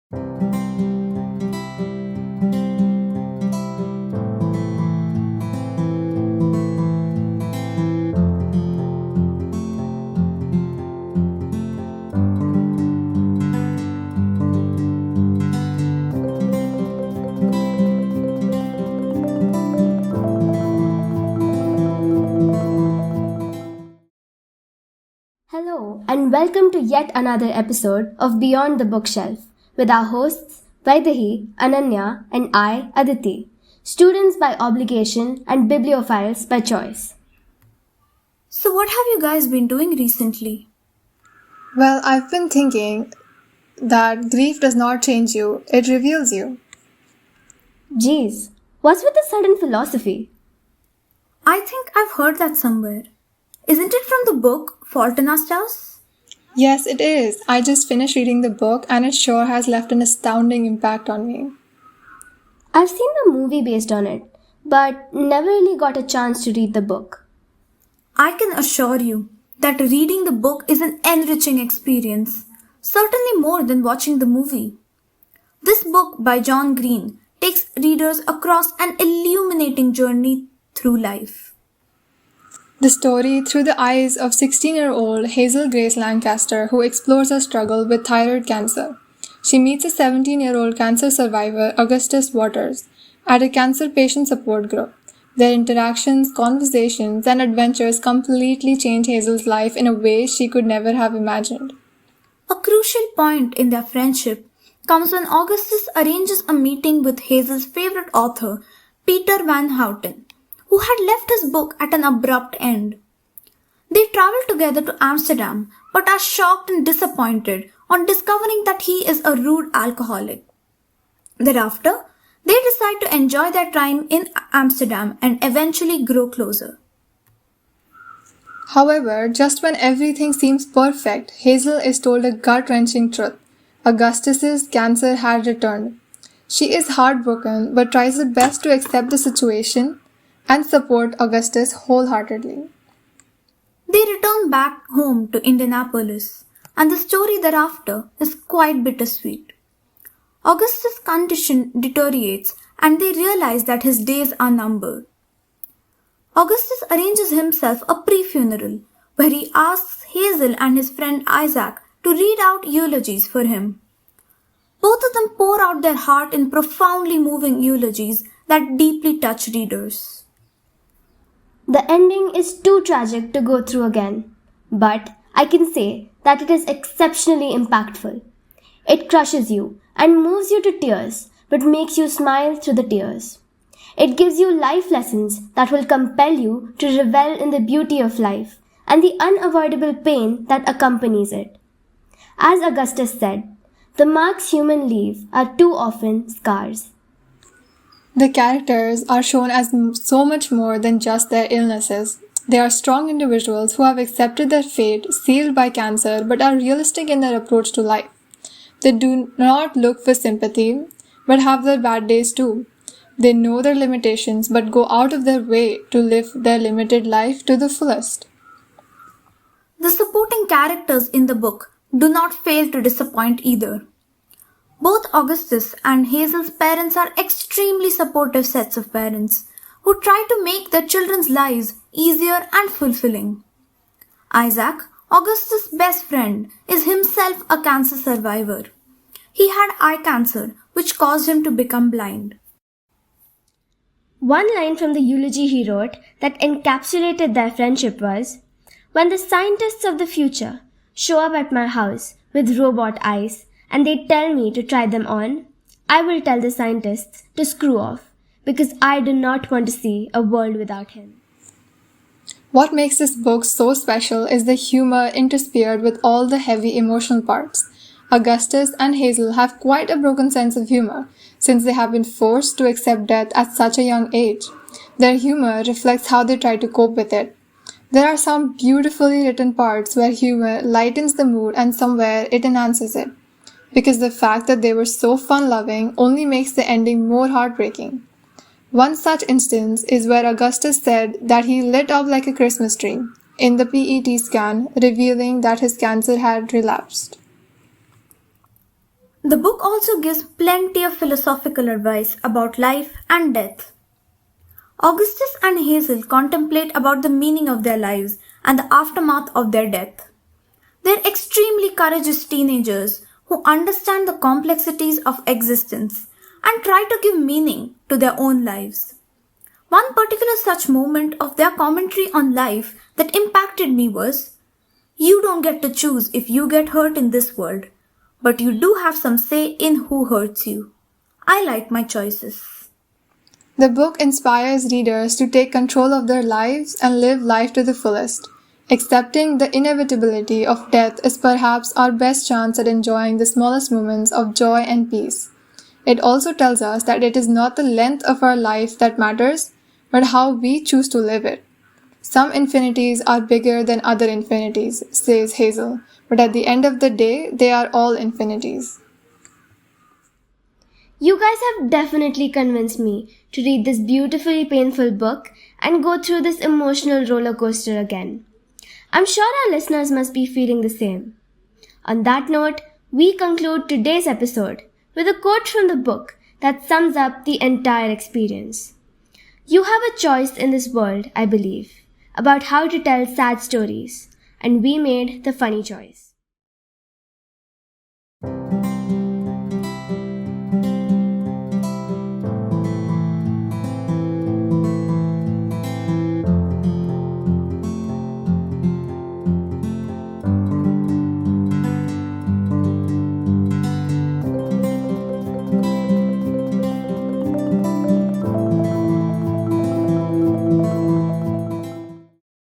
Hello, and welcome to yet another episode of Beyond the Bookshelf with our hosts Vaidehi, Ananya, and I, Aditi, students by obligation and bibliophiles by choice. So, what have you guys been doing recently? Well, I've been thinking that grief does not change you, it reveals you. Geez, what's with the sudden philosophy? I think I've heard that somewhere. Isn't it from the book Fault in Our Stars? Yes, it is. I just finished reading the book and it sure has left an astounding impact on me. I've seen the movie based on it, but never really got a chance to read the book. I can assure you that reading the book is an enriching experience, certainly more than watching the movie. This book by John Green takes readers across an illuminating journey through life. The story through the eyes of 16-year-old Hazel Grace Lancaster, who explores her struggle with thyroid cancer. She meets a 17-year-old cancer survivor, Augustus Waters, at a cancer patient support group. Their interactions, conversations, and adventures completely change Hazel's life in a way she could never have imagined. A crucial point in their friendship comes when Augustus arranges a meeting with Hazel's favorite author, Peter Van Houten, who had left his book at an abrupt end. They travel together to Amsterdam but are shocked and disappointed on discovering that he is a rude alcoholic. Thereafter, they decide to enjoy their time in Amsterdam and eventually grow closer. However, just when everything seems perfect, Hazel is told a gut-wrenching truth. Augustus's cancer had returned. She is heartbroken but tries her best to accept the situation and support Augustus wholeheartedly. They return back home to Indianapolis, and the story thereafter is quite bittersweet. Augustus' condition deteriorates and they realize that his days are numbered. Augustus arranges himself a pre-funeral where he asks Hazel and his friend Isaac to read out eulogies for him. Both of them pour out their heart in profoundly moving eulogies that deeply touch readers. The ending is too tragic to go through again, but I can say that it is exceptionally impactful. It crushes you and moves you to tears, but makes you smile through the tears. It gives you life lessons that will compel you to revel in the beauty of life and the unavoidable pain that accompanies it. As Augustus said, the marks humans leave are too often scars. The characters are shown as so much more than just their illnesses. They are strong individuals who have accepted their fate, sealed by cancer, but are realistic in their approach to life. They do not look for sympathy, but have their bad days too. They know their limitations, but go out of their way to live their limited life to the fullest. The supporting characters in the book do not fail to disappoint either. Both Augustus and Hazel's parents are extremely supportive sets of parents who try to make their children's lives easier and fulfilling. Isaac, Augustus' best friend, is himself a cancer survivor. He had eye cancer, which caused him to become blind. One line from the eulogy he wrote that encapsulated their friendship was, "When the scientists of the future show up at my house with robot eyes and they tell me to try them on, I will tell the scientists to screw off because I do not want to see a world without him." What makes this book so special is the humor interspersed with all the heavy emotional parts. Augustus and Hazel have quite a broken sense of humor, since they have been forced to accept death at such a young age. Their humor reflects how they try to cope with it. There are some beautifully written parts where humor lightens the mood and somewhere it enhances it, because the fact that they were so fun-loving only makes the ending more heartbreaking. One such instance is where Augustus said that he lit up like a Christmas tree in the PET scan, revealing that his cancer had relapsed. The book also gives plenty of philosophical advice about life and death. Augustus and Hazel contemplate about the meaning of their lives and the aftermath of their death. They're extremely courageous teenagers who understand the complexities of existence and try to give meaning to their own lives. One particular such moment of their commentary on life that impacted me was, "You don't get to choose if you get hurt in this world, but you do have some say in who hurts you. I like my choices." The book inspires readers to take control of their lives and live life to the fullest. Accepting the inevitability of death is perhaps our best chance at enjoying the smallest moments of joy and peace. It also tells us that it is not the length of our life that matters, but how we choose to live it. Some infinities are bigger than other infinities, says Hazel, but at the end of the day, they are all infinities. You guys have definitely convinced me to read this beautifully painful book and go through this emotional roller coaster again. I'm sure our listeners must be feeling the same. On that note, we conclude today's episode with a quote from the book that sums up the entire experience. You have a choice in this world, I believe, about how to tell sad stories, and we made the funny choice.